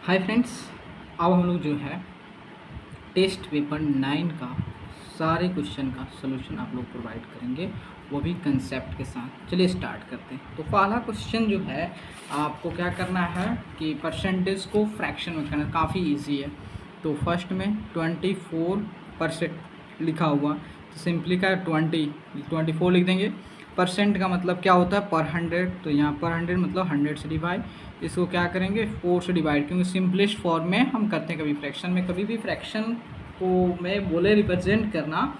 Hi friends, अब हम लोग जो है टेस्ट पेपर 9 का सारे क्वेश्चन का सलूशन आप लोग प्रोवाइड करेंगे, वो भी कंसेप्ट के साथ। चलिए स्टार्ट करते हैं। तो पहला क्वेश्चन जो है आपको क्या करना है कि परसेंटेज को फ्रैक्शन में करना, काफ़ी इजी है। तो फर्स्ट में 24% लिखा हुआ, तो सिंपली का 24 लिख देंगे। परसेंट का मतलब क्या होता है पर 100, तो यहाँ पर 100 मतलब 100 से डिवाइड, इसको क्या करेंगे 4 से डिवाइड, क्योंकि सिंपलेस्ट फॉर्म में हम करते हैं। कभी फ्रैक्शन में, कभी भी फ्रैक्शन को मैं बोले रिप्रेजेंट करना,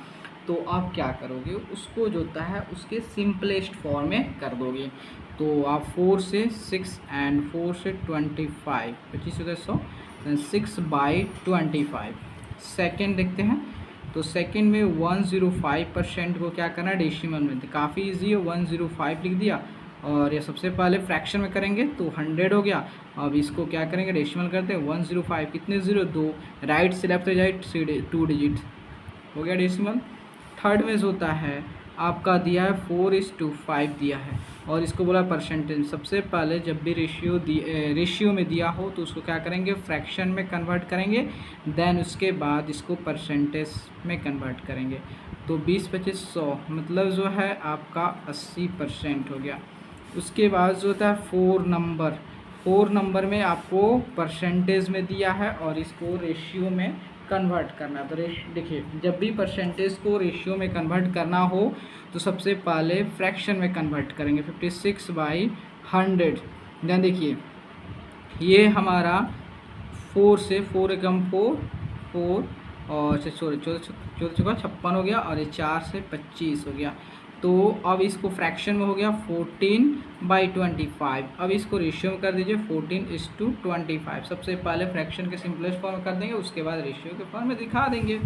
तो आप क्या करोगे, उसको जो होता है उसके सिंपलेस्ट फॉर्म में कर दोगे। तो आप 4 से 6 एंड 4 से 25, 25 से 100, 6/25। सेकेंड देखते हैं। तो सेकेंड में 105% को क्या करना है डेसिमल में, तो काफ़ी ईजी है, 105 लिख दिया। और ये सबसे पहले फ्रैक्शन में करेंगे तो 100 हो गया। अब इसको क्या करेंगे डेसिमल करते हैं, 105 कितने ज़ीरो, 2, राइट से लेफ्ट राइट 2 डिजिट हो गया डेसिमल। थर्ड में जो होता है आपका दिया है 4:5 दिया है, और इसको बोला परसेंटेज। सबसे पहले जब भी रेशियो में दिया हो तो उसको क्या करेंगे फ्रैक्शन में कन्वर्ट करेंगे, देन उसके बाद इसको परसेंटेज में कन्वर्ट करेंगे। तो 20, 25, 100 मतलब जो है आपका 80% हो गया। उसके बाद जो होता है 4 नंबर में आपको परसेंटेज में दिया है और इसको रेशियो में कन्वर्ट करना है। तो देखिए, जब भी परसेंटेज को रेशियो में कन्वर्ट करना हो तो सबसे पहले फ्रैक्शन में कन्वर्ट करेंगे, 56/100। देन देखिए ये हमारा 4 से 4 एकम 4 और सॉरी 14 56 हो गया, और ये 4 से 25 हो गया। तो अब इसको फ्रैक्शन में हो गया 14/25। अब इसको रेशियो में कर दीजिए 14:25। सबसे पहले फ्रैक्शन के सिंपलेस्ट फॉर्म में कर देंगे, उसके बाद रेशियो के फॉर्म में दिखा देंगे।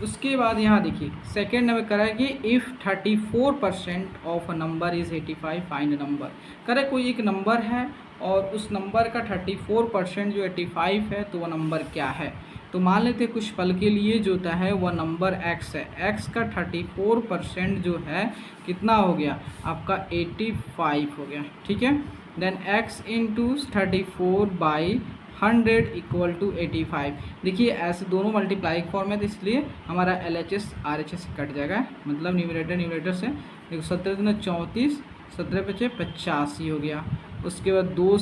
उसके बाद यहाँ देखिए सेकेंड में करा है कि if 34% of a number is 85 find number. करे कोई एक नंबर है और उस नंबर का 34% जो 85 है, तो वह नंबर क्या है। तो मान लेते कुछ पल के लिए जो होता है वह नंबर x है। x का 34% जो है कितना हो गया आपका 85 हो गया, ठीक है। Then x into 34/100 equal to 85। देखिए ऐसे दोनों मल्टीप्लाई फॉर्म है, तो इसलिए हमारा LHS RHS कट जाएगा, मतलब न्यूमरेटर से। देखो 17 दूना 34, 17 × 5 = 85 हो गया। उसके बाद 2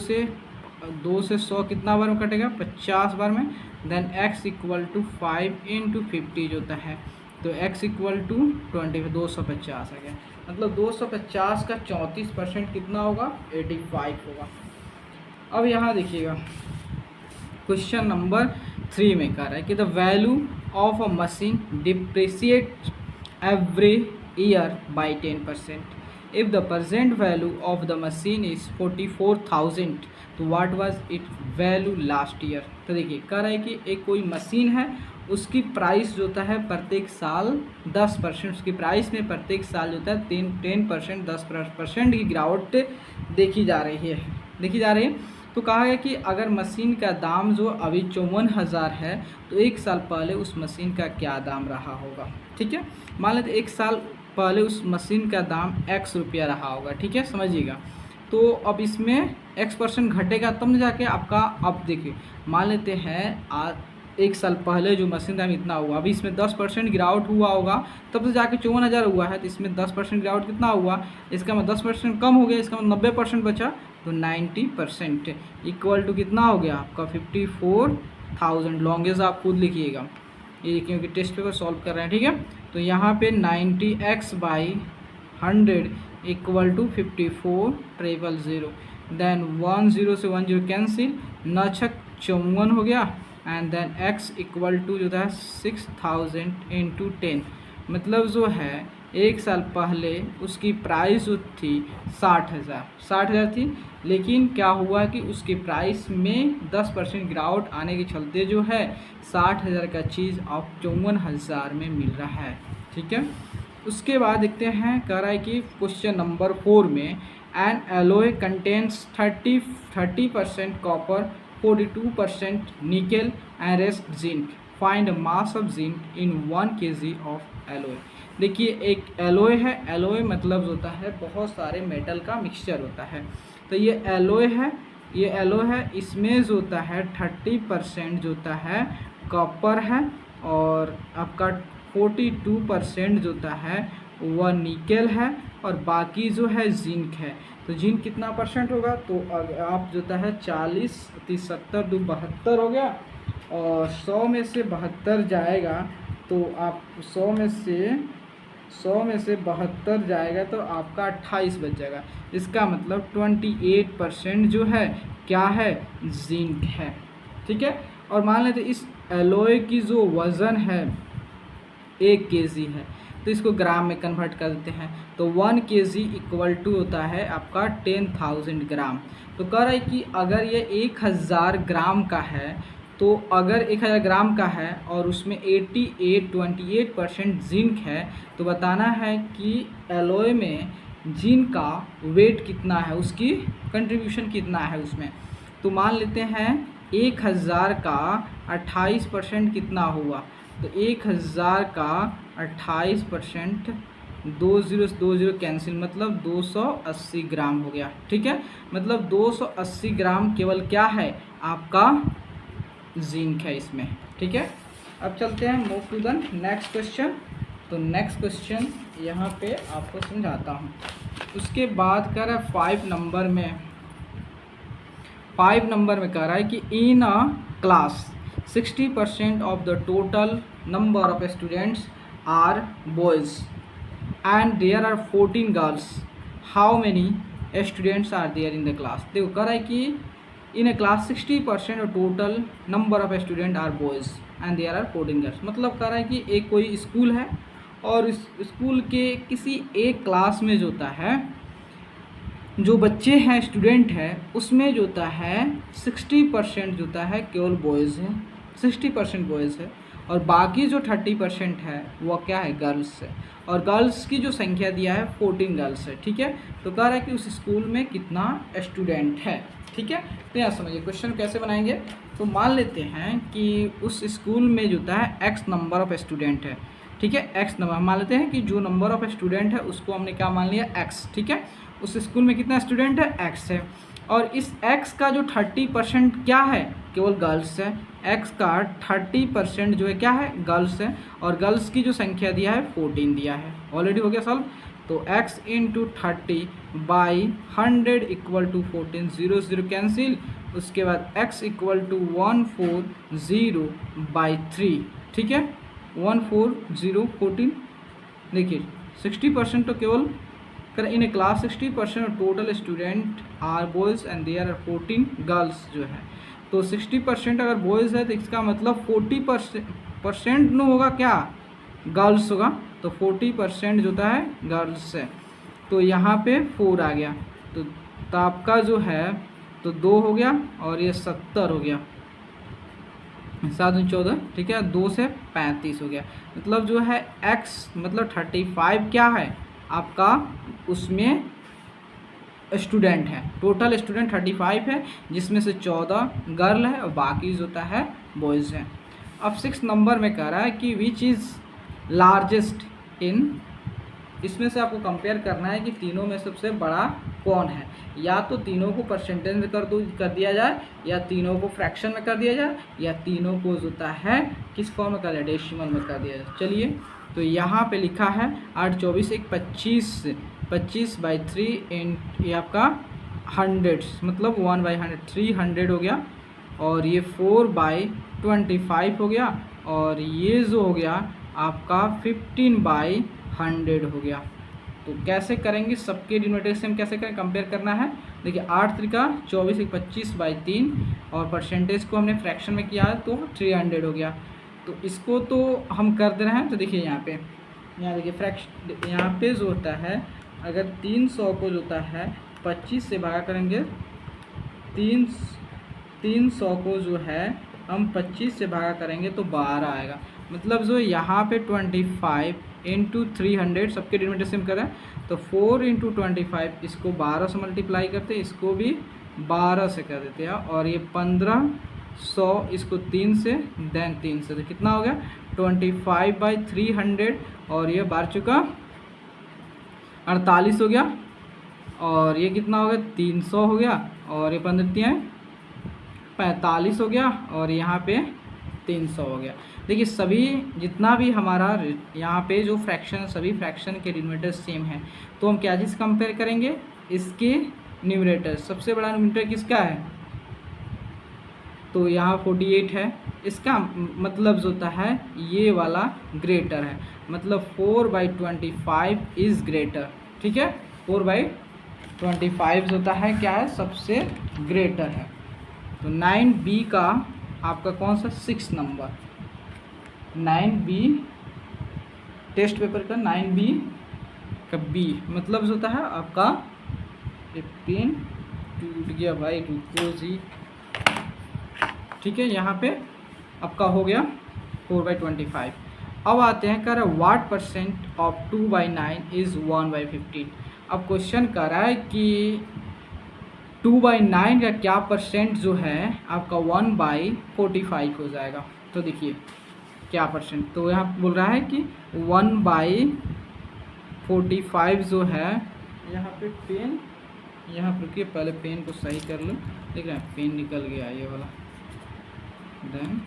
से 100 कितना बार में कटेगा 50 बार में। देन x इक्वल टू 5 × 50 जो होता है, तो x इक्वल टू 20, 250 आ गया। मतलब 250 का 34% कितना होगा 85 होगा। अब यहाँ देखिएगा क्वेश्चन नंबर 3 में कह रहा है कि the value of a machine depreciate every year by 10%। If the present value of the machine is 44,000, तो what was it value last year. तो देखिए कह रहा है कि एक कोई मशीन है, उसकी प्राइस जो होता है प्रत्येक साल 10%, उसकी प्राइस में प्रत्येक साल जो होता है 10%, 10% की गिरावट देखी जा रही है। तो कहा है कि अगर मशीन का दाम जो अभी 54,000 है, तो एक साल पहले उस मशीन का क्या दाम रहा होगा, ठीक है। मान लेते एक साल पहले उस मशीन का दाम x रुपया रहा होगा, ठीक है, समझिएगा। तो अब इसमें x% घटेगा तब न जाके आपका, अब देखिए मान लेते हैं एक साल पहले जो मशीन दाम इतना हुआ, अभी इसमें 10% गिरावट हुआ होगा, तब से जाके 54,000 हुआ है। तो इसमें 10% गिरावट कितना हुआ, इसका मतलब 10% कम हो गया, इसका मतलब 90% बचा, तो 90% इक्वल टू कितना हो गया आपका 54,000। लॉन्गेस्ट आप खुद लिखिएगा, ये क्योंकि टेस्ट पेपर सॉल्व कर रहे हैं, ठीक है। तो यहाँ पे 90x/100 इक्वल टू 54,000। देन 10 से 10 कैंसिल, 9 छक 54 हो गया। And then x equal to जो था 6,000 × 10, मतलब जो है एक साल पहले उसकी प्राइस जो थी 60,000 थी, लेकिन क्या हुआ कि उसकी प्राइस में 10% गिरावट आने के चलते जो है 60,000 का चीज़ अब 54,000 में मिल रहा है, ठीक है। उसके बाद देखते हैं, कह रहा है कि क्वेश्चन नंबर 4 में an alloy contains 30% copper, 42% nickel and rest zinc, find mass of zinc in 1 kg of alloy. देखिए एक एलोय है, एलोय मतलब होता है बहुत सारे मेटल का मिक्सचर होता है। तो ये एलोय है, ये एलो है, इसमें जो होता है 30% जो होता है कॉपर है और आपका 42% जो होता है वह निकेल है और बाकी जो है जिंक है। तो जिंक कितना परसेंट होगा, तो आप जो होता है 40 30 70 2 72 हो गया और 100 में से 72 जाएगा तो आप 100 में से 72 जाएगा तो आपका 28 बच जाएगा। इसका मतलब 28% जो है क्या है, जिंक है। ठीक है, और मान लेते इस एलॉय की जो वज़न है 1 kg है, तो इसको ग्राम में कन्वर्ट कर देते हैं तो 1 kg इक्वल टू होता है आपका 10,000 ग्राम। तो कह रहा है कि अगर ये 1000 ग्राम का है, तो अगर 1000 ग्राम का है और उसमें 28% जिंक है, तो बताना है कि एलॉय में जिंक का वेट कितना है, उसकी कंट्रीब्यूशन कितना है उसमें। तो मान लेते हैं 1000 का 28% कितना हुआ, तो 1000 का 28% 20 कैंसिल, मतलब 280 ग्राम हो गया। ठीक है, मतलब 280 ग्राम केवल क्या है, आपका जिंक है इसमें। ठीक है, अब चलते हैं move to the next question. तो नेक्स्ट क्वेश्चन यहाँ पे आपको समझाता हूँ। उसके बाद कह रहा है 5 नंबर में कह रहा है कि in a class 60% of the total number of students are boys and there are 14 girls, how many students are there in the class. देखो कह रहा है कि in a class 60% of total number of student are boys and there are 14 girls. मतलब कह रहा है कि एक कोई स्कूल है और इस स्कूल के किसी एक क्लास में जो होता है जो बच्चे हैं, स्टूडेंट हैं, उसमें जो होता है 60% जो होता है केवल बॉयज़ है, 60% बॉयज़ है और बाकी जो 30% है वो क्या है, गर्ल्स है। और गर्ल्स की जो संख्या दिया है 14 गर्ल्स है। ठीक है, तो कह रहा है कि उस स्कूल में कितना स्टूडेंट है। ठीक है, तो यहाँ समझिए क्वेश्चन कैसे बनाएंगे। तो मान लेते हैं कि उस स्कूल में जो होता है x नंबर ऑफ स्टूडेंट है। ठीक है, x नंबर मान लेते हैं कि जो नंबर ऑफ स्टूडेंट है उसको हमने क्या मान लिया, x। ठीक है, उस स्कूल में कितना स्टूडेंट है, x है और इस x का जो 30% क्या है, केवल गर्ल्स है। x का 30% जो है क्या है, गर्ल्स है और गर्ल्स की जो संख्या दिया है 14 दिया है। ऑलरेडी हो गया सॉल्व। तो x into 30/100 equal to 14, 0 0 cancel. उसके बाद x इक्वल टू 140/3। ठीक है, 14014। देखिए 60% तो केवल in a class 60% of total student are boys and there are 14 girls जो है। तो 60% अगर बॉयज़ है तो इसका मतलब 40% नो होगा क्या, गर्ल्स होगा। तो 40% जो होता है गर्ल्स है। तो यहाँ पे 4 आ गया तो आपका जो है तो 2 हो गया और ये 70 हो गया, 7 14। ठीक है, 2 से 35 हो गया। मतलब जो है x मतलब 35 क्या है आपका, उसमें स्टूडेंट है। टोटल स्टूडेंट 35 है जिसमें से 14 गर्ल है और बाकी जो होता है बॉयज़ है। अब 6 नंबर में कह रहा है कि विच इज़ लार्जेस्ट इन, इसमें से आपको कंपेयर करना है कि तीनों में सबसे बड़ा कौन है। या तो तीनों को परसेंटेज में कर दिया जाए, या तीनों को फ्रैक्शन में कर दिया जाए, या तीनों को जो होता है किस फॉर्म में कर दिया, डेसिमल में कर दिया जाए। चलिए तो यहाँ पे लिखा है 8 24 1 25, 25/3 ये आपका 100 मतलब 1/100 300 हो गया और ये 4/25 हो गया और ये जो हो गया आपका 15/100 हो गया। तो कैसे करेंगे, सबके डिनोमिनेटर से हम कैसे करें, कंपेयर करना है। देखिए 8 3 24 1 25/3 और परसेंटेज को हमने फ्रैक्शन में किया है तो 300 हो गया। तो इसको तो हम कर दे रहे हैं। तो देखिए यहाँ देखिए फ्रैक्शन यहाँ पे जो होता है, अगर 300 को जो होता है 25 से भागा करेंगे, 300 को जो है हम 25 से भागा करेंगे तो 12 आएगा। मतलब जो यहाँ पे 25 इंटू 300 सबके डिनोमिनेटर से हम करें तो 4 इंटू 25, इसको 12 से मल्टीप्लाई करते हैं, इसको भी 12 से कर देते हैं और ये 1500 इसको 3 से देन 3 से, तो कितना हो गया 25/300 और ये 12 चुका 48 हो गया और ये कितना हो गया 300 हो गया और ये 15 45 हो गया, और यहाँ पे 300 हो गया। देखिए सभी जितना भी हमारा यहाँ पे जो फ्रैक्शन, सभी फ्रैक्शन के डिनोमिनेटर सेम है, तो हम क्या चीज़ कंपेयर करेंगे, इसके न्यूमरेटर। सबसे बड़ा न्यूमरेटर किसका है, तो यहाँ 48 है, इसका मतलब जो होता है ये वाला ग्रेटर है, मतलब 4/25 इज़ ग्रेटर। ठीक है, 4/25 होता है क्या है, सबसे ग्रेटर है। तो 9B का आपका कौन सा 6 नंबर, 9B टेस्ट पेपर का 9B का B मतलब जो होता है आपका 15 टूट गया भाई, रुको जी। ठीक है, यहाँ पे आपका हो गया 4/25। अब आते हैं, कह रहा है व्हाट % ऑफ 2/9 इज़ 1/15। अब क्वेश्चन कर रहा है कि 2/9 का क्या % जो है आपका 1/45 हो जाएगा। तो देखिए क्या %, तो यहाँ बोल रहा है कि 1/45 जो है, यहाँ पे पेन, यहाँ पर रुकिए पहले पेन को सही कर लो, देख रहे हैं पेन निकल गया ये वाला। देन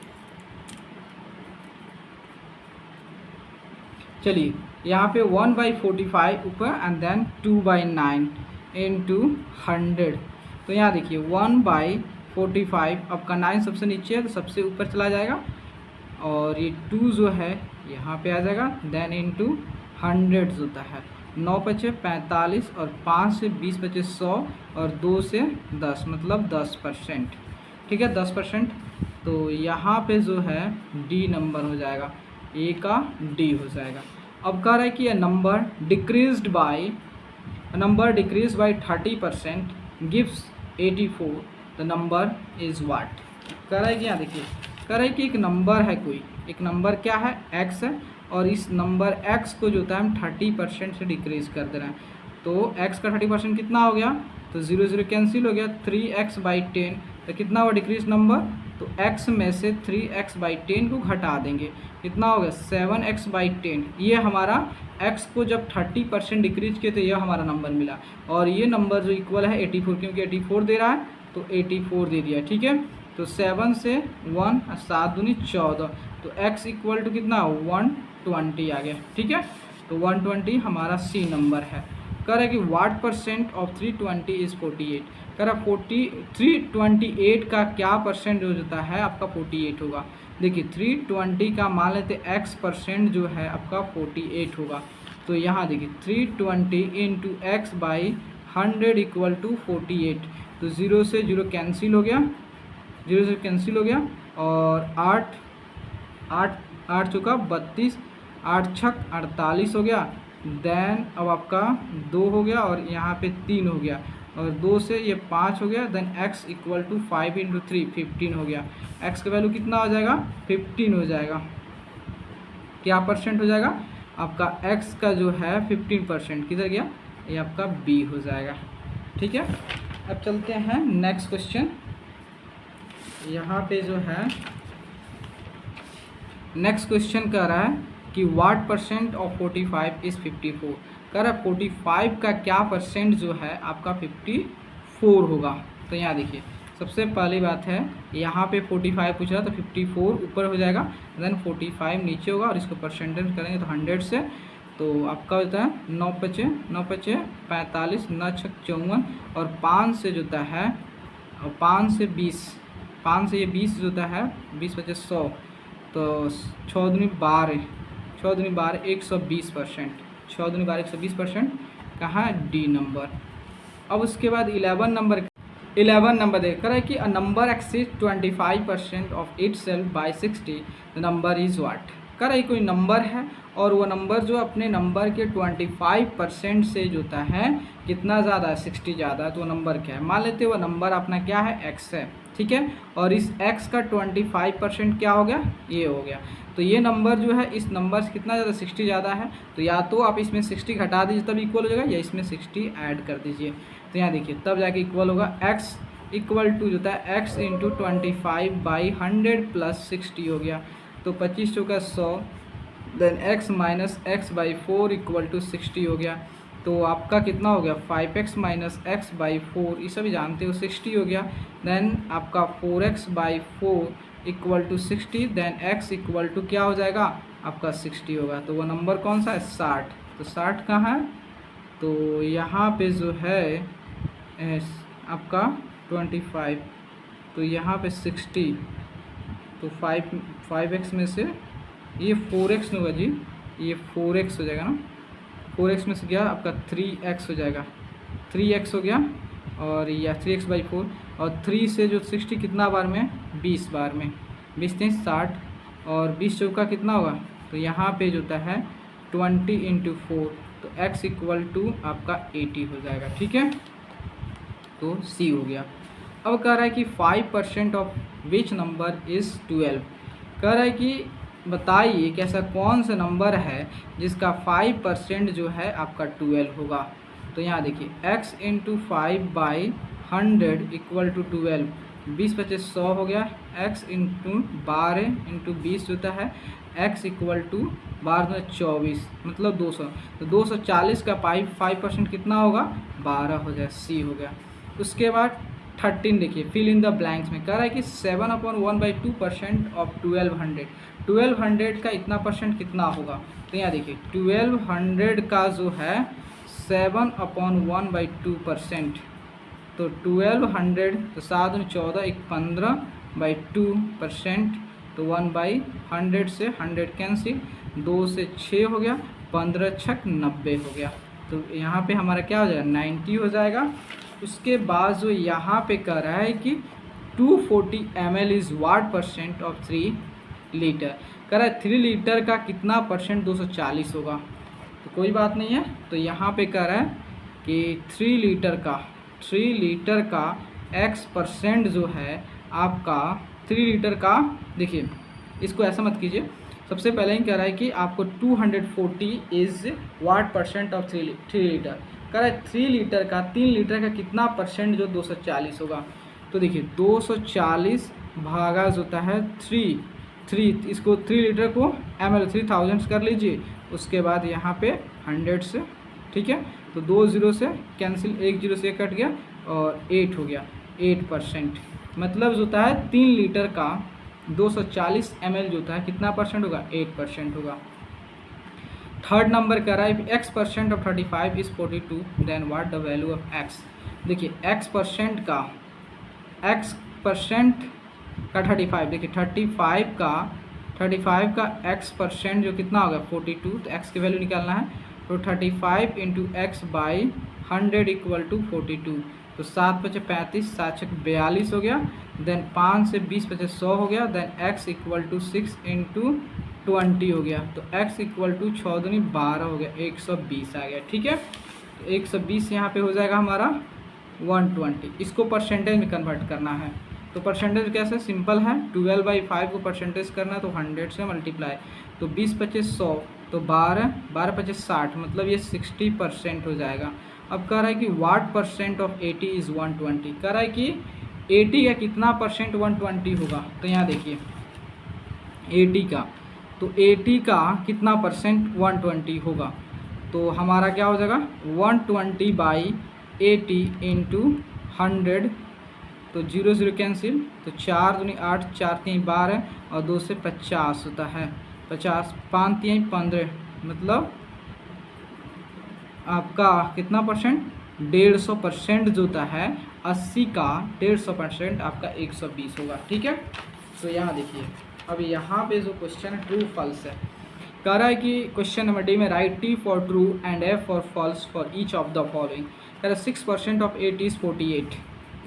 चलिए यहाँ पे 1/45 ऊपर एंड देन 2/9 इंटू 100। तो यहाँ देखिए 1/45 आपका 9 सबसे नीचे है तो सबसे ऊपर चला जाएगा, और ये 2 जो है यहाँ पे आ जाएगा, देन इंटू 100 होता है। 9 × 45 और 5 से 20 × 100 और 2 से 10 मतलब 10%। ठीक है, 10%। तो यहाँ पे जो है डी नंबर हो जाएगा, ए का डी हो जाएगा। अब कह रहा है कि a number decreased by 30% gives 84, the number is what। कह रहा है कि यहाँ देखिए, कह रहा है कि एक नंबर है, कोई एक नंबर क्या है x है, और इस नंबर x को जो होता है हम 30% से डिक्रीज कर दे रहे हैं। तो x का 30% कितना हो गया, तो 0 0 कैंसिल हो गया, 3x/10। तो कितना हुआ डिक्रीज नंबर, तो x में से 3x/10 को घटा देंगे, कितना हो गया 7x/10। ये हमारा x को जब 30% डिक्रीज किए तो यह हमारा नंबर मिला, और ये नंबर जो इक्वल है 84, क्योंकि 84 दे रहा है तो 84 दे दिया। ठीक है, तो 7 से 1 7 दूनी 14, तो x इक्वल टू कितना 120 आ गया। ठीक है, तो 120 हमारा सी नंबर है। कह रहा है कि व्हाट % ऑफ 320 इज़ 48। कह रहा 328 का क्या % जो होता है आपका 48 होगा। देखिए 320 का मान लेते x% जो है आपका 48 होगा। तो यहाँ देखिए 320 इंटू x/100 इक्वल टू 48। तो 0 से 0 कैंसिल हो गया, 0 से कैंसिल हो गया, और 8 चौका 32, 8 छक 48 हो गया। देन अब आपका 2 हो गया, और यहाँ पे 3 हो गया, और 2 से ये 5 हो गया। देन x इक्वल टू 5 × 3 15 हो गया। x का वैल्यू कितना हो जाएगा 15 हो जाएगा। क्या % हो जाएगा आपका x का जो है 15%, किधर गया, ये आपका b हो जाएगा। ठीक है, अब चलते हैं नेक्स्ट क्वेश्चन। यहाँ पे जो है नेक्स्ट क्वेश्चन कह रहा है कि व्हाट % ऑफ 45 इज़ 54। कह रहा है 45 का क्या % जो है आपका 54 होगा। तो यहाँ देखिए सबसे पहली बात है, यहाँ पे 45 पूछ रहा तो 54 ऊपर हो जाएगा, देन 45 नीचे होगा, और इसको परसेंटेज करेंगे तो 100 से। तो आपका होता है 9 × 5 = 45, 9 × 6 = 54, और 5 से जो होता है, और 5 से 20, 5 से ये 20 जो होता है 20 × 5 = 100, तो 6 दूनी 12, 6 दूनी 12 120%, 6 दूनी 12 120%। कहाँ है डी नंबर। अब उसके बाद 11 नंबर देख रहा है कि a number exceed 25% of it self by 60, the number is what. कह रहा है कोई नंबर है, और वो नंबर जो अपने नंबर के 25% से जो होता है कितना ज़्यादा है, 60 ज़्यादा है, तो वो नंबर क्या है। मान लेते हैं वो नंबर अपना क्या है x है। ठीक है, और इस x का 25% क्या हो गया, ये हो गया। तो ये नंबर जो है इस नंबर से कितना ज़्यादा 60 ज़्यादा है, तो या तो आप इसमें 60 घटा दीजिए तब इक्वल हो जाएगा, या इसमें 60 ऐड कर दीजिए। तो यहाँ देखिए तब जाके इक्वल होगा, x इक्वल टू जो होता है x × 25/100 + 60 हो गया। तो 25 × 100, देन x - x/4 = 60 हो गया। तो आपका कितना हो गया 5x माइनस एक्स बाई 4, ये सभी जानते हो 60 हो गया। देन आपका 4x by 4 equal to 60, then x equal to क्या हो जाएगा आपका 60 होगा। तो वो नंबर कौन सा है 60। तो 60 कहाँ है, तो यहाँ पे जो है आपका 25, तो यहाँ पे 60, तो 5x में से ये 4x होगा जी, ये 4x हो जाएगा ना, 4x में से गया आपका 3x हो जाएगा, 3x हो गया, और या 3x बाई 4, और 3 से जो 60 कितना बार में 20 बार में, 20 3 60, और 20 चौका कितना होगा, तो यहाँ पे जो होता है 20 इंटू 4, तो x इक्वल टू आपका 80 हो जाएगा। ठीक है, तो C हो गया। अब कह रहा है कि 5% ऑफ विच नंबर इज़ 12, कह रहा है कि बताइए कि ऐसा कौन सा नंबर है जिसका 5% जो है आपका 12 होगा। तो यहाँ देखिए x into 5 by 100 equal to 12, 20 25 100 हो गया, x इंटू 12 इंटू 20 होता है x इक्वल टू 12 24 मतलब 200, तो 240 का 5% कितना होगा 12 हो जाए, C हो गया। उसके बाद 13 देखिए फिल इन द ब्लैंक्स में कह रहा है कि 7/1/2% ऑफ 1200 का इतना परसेंट कितना होगा। तो यहाँ देखिए 1200 का जो है 7/1/2%, तो 1200 तो 7 14 1 15/2%, तो 1/100 से 100 कैंसिल, 2 से 6 हो गया, 15 छक 90 हो गया। तो यहाँ पे हमारा क्या हो जाएगा 90 हो जाएगा। उसके बाद जो यहाँ पे कह रहा है कि 240 ml is what percent of 3 litre, कह रहा है 3 लीटर का कितना परसेंट 240 होगा। तो कोई बात नहीं है, तो यहाँ पे कह रहा है कि 3 लीटर का x परसेंट जो है आपका 3 लीटर का, देखिए इसको ऐसा मत कीजिए, सबसे पहले ही कह रहा है कि आपको 240 is what percent of 3 litre, कह रहा है 3 लीटर का 3 लीटर का कितना परसेंट जो 240 होगा। तो देखिए 240 भागा जो होता है 3, इसको 3 लीटर को ml 3000 कर लीजिए, उसके बाद यहाँ पे 100 से, ठीक है, तो 2 0 से कैंसिल, 1 0 से कट गया और 8 हो गया, 8%, मतलब जो होता है 3 लीटर का 240 ml जो होता है कितना परसेंट होगा 8% होगा। थर्ड नंबर कह रहा है x percent of 35 is 42, then what the value of x। देखिए x परसेंट का 35, देखिए 35 का x परसेंट जो कितना होगा 42, तो x की वैल्यू निकालना है, तो 35 into x by 100 equal to 42, तो 7 5 35, 7 6 42 हो गया, देन 5 से 20 5 100 हो गया, then x equal to 6 into 20 हो गया, तो x इक्वल टू 6 दूनी 12 हो गया, 120 आ गया। ठीक है, तो 120 यहाँ पे हो जाएगा हमारा 120। इसको परसेंटेज में कन्वर्ट करना है, तो परसेंटेज कैसे सिंपल है, 12/5 को परसेंटेज करना है तो 100 से मल्टीप्लाई, तो 20 25 100, तो 12 12 25 60, मतलब ये 60% हो जाएगा। अब कह रहा है कि वाट परसेंट ऑफ 80 इज़ 120, कह रहा है कि 80 का कितना परसेंट 120 होगा। तो यहाँ देखिए 80 का, तो 80 का कितना परसेंट 120 होगा, तो हमारा क्या हो जाएगा 120/80 इंटू 100, तो 0 0 कैंसिल, तो 4 दूनी 8, 4 3 12 और 2 से 50 होता है, 50 5 3 15, मतलब आपका कितना परसेंट 150% जो होता है 80 का 150% आपका 120 होगा। ठीक है, तो यहाँ देखिए अब यहाँ पे जो क्वेश्चन है ट्रू फॉल्स है, कह रहा है कि क्वेश्चन नंबर डी में write T for true and F for false for each of the following. कह रहा है 6% ऑफ 8 इज़ 48,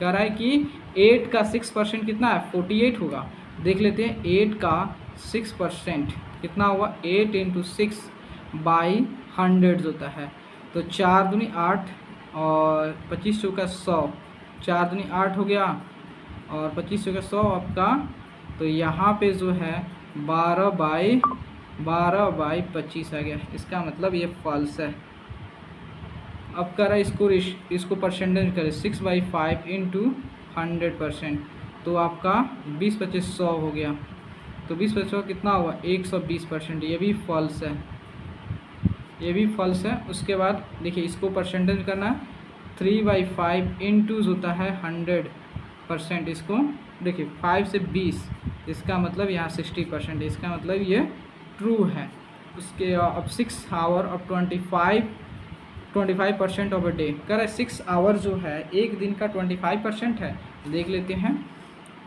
कह रहा है कि 8 का 6% कितना है 48 होगा। देख लेते हैं 8 का 6% कितना हुआ, 8 इंटू 6/100 होता है, तो 4 दूनी 8 और 25 चौका 100, 4 दूनी 8 हो गया और 25 चौका 100 आपका, तो यहाँ पे जो है 12/25 आ गया, इसका मतलब ये फॉल्स है। अब कर रहा है इसको परसेंटेज करें 6/5 इंटू 100%, तो आपका 20 25 100 हो गया, तो 20 25 100 कितना हुआ 120%, ये भी फॉल्स है, ये भी फॉल्स है। उसके बाद देखिए इसको परसेंटेज करना है, 3/5 इंटूज होता है 100%। इसको देखिए 5 से 20, इसका मतलब यहाँ 60%, इसका मतलब ये ट्रू है। उसके अब 6 hour of 25% of a day कर है। 6 आवर जो है एक दिन का 25% है, देख लेते हैं।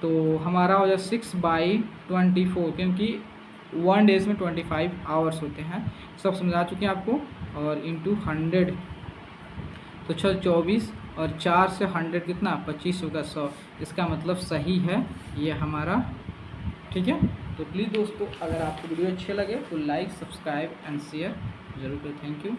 तो हमारा हो जाए 6/24, क्योंकि 1 डेज में 25 आवर्स होते हैं। सब समझा चुके हैं आपको। और इंटू 100 तो 24, और 4 से 100 कितना 25 होगा 100, इसका मतलब सही है ये हमारा। ठीक है, तो प्लीज़ दोस्तों अगर आपको वीडियो अच्छे लगे तो लाइक, सब्सक्राइब एंड शेयर जरूर करें। Thank you.